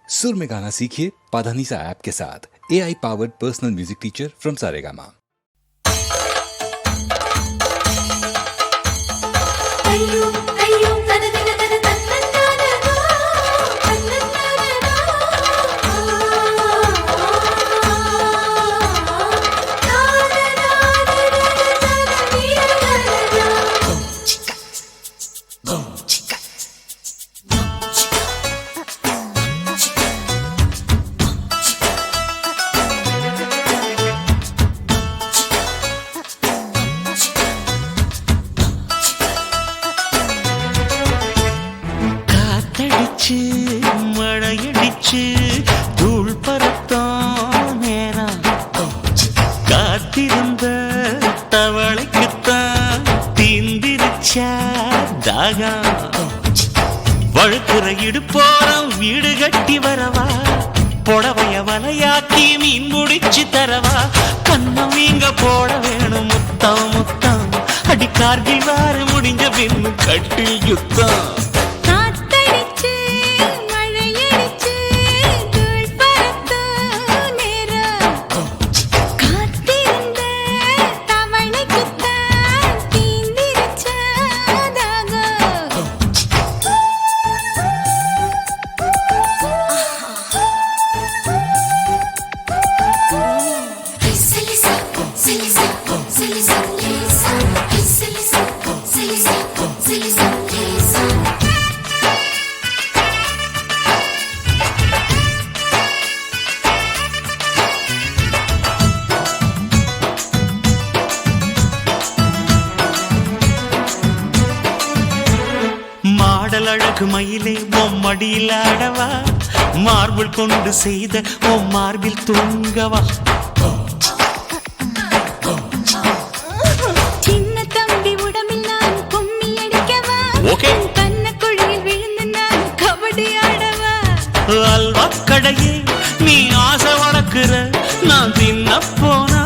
सुर में गाना सीखिए पाधानीसा ऐप के साथ। AI powered personal music teacher from Saregama. மழையடிச்சு தூள் பறத்தான் நேரம் காத்திருந்த தவளைக்குத்தான் தீந்திருச்சா தாகம் வழுக்கிற இடுப்போரம் வீடு கட்டி வரவா புடவைய வலையாக்கி மீன் முடிச்சு தரவா கண்ணம் நீங்க போட வேணும் முத்தம் முத்தம் அடி கார்கில் வார முடிஞ்ச பின்னு கட்டில் யுத்தம் அழகு மயிலே மடியில் ஆடவா மார்பிள் கொண்டு செய்த மார்பில் தூங்கவா சின்ன தம்பி உடம்பில் நான் கும்மி அடிக்கவா கண்ணக்குழியில் விழுந்து நான் கபடி ஆடவா அல்வா கடையே நீ ஆசை வளர்க்கிற நான் தின்ன போனா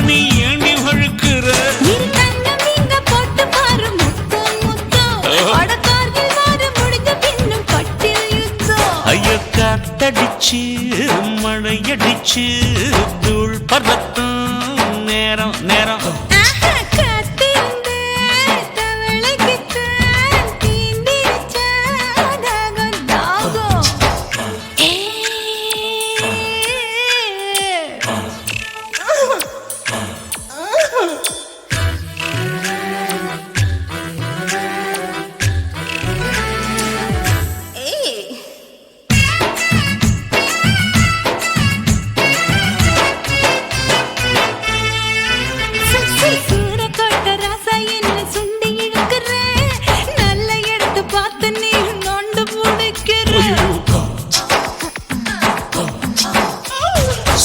நீ ஏண்டி வழுக்கிற காத்தடிச்சு மழையடிச்சு தூள் பறத்தும் நேரம் நேரம்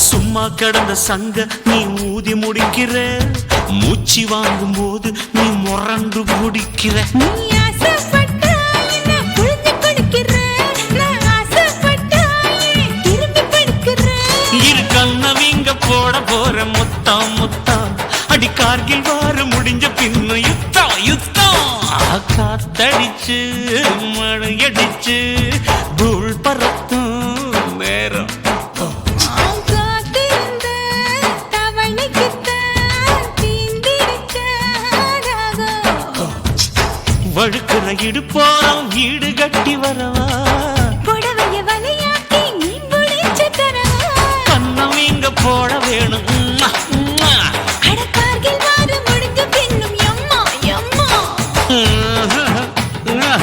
சும்மா கடந்த சங்க நீ ஊதி முடிக்கிற மூச்சு வாங்கும் போது நீ முரண்டு குடிக்கிற இரு கண்ணவிங்க போட போற முத்தம் முத்தம் அடி கார்கில் வார முடிஞ்ச பின்னு யுத்தம் யுத்தம் காத்தடிச்சு மழையடிச்சு தூள் பறத்தும் நேரம் வழுக்கிற இடுப்போரம் வீடு கட்டி வரவா புடவைய வலையாக்கி மீன் முடிச்சு தரவா கண்ணம் இங்க போட வேணும் அடக்கார்கில் வார முடிஞ்ச பின்னும் எம்மா எம்மா ஆஹா